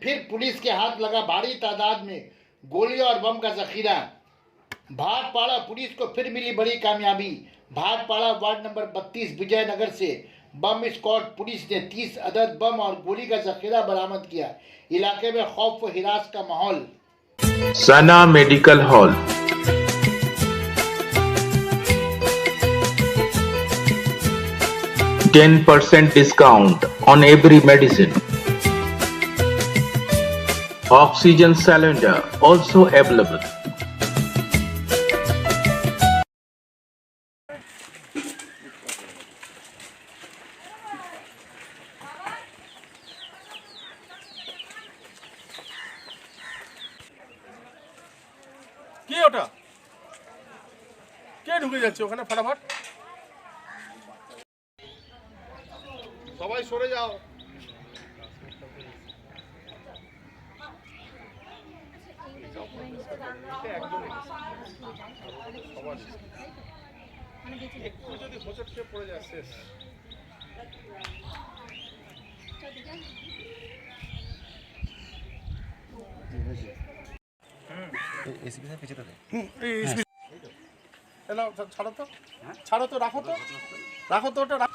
फिर पुलिस के हाथ लगा भारी तादाद में गोली और बम का जखीरा। भाट पाड़ा पुलिस को फिर मिली बड़ी कामयाबी। भाट पाड़ा वार्ड नंबर 32 विजयनगर से बम स्क्वाड पुलिस ने 30 अदद बम और गोली का जखीरा बरामद किया। इलाके में खौफ व हिरास का माहौल। सना medical hall, 10% discount on every medicine. Oxygen cylinder also available. কি ওটা কে ঢুকে যাচ্ছে ওখানে ফাটাফাট সবাই সরে যাও একটু যদি হোঁচট খেয়ে পড়ে যায় শেষ ছাড়ো তো রাখো তো ওটা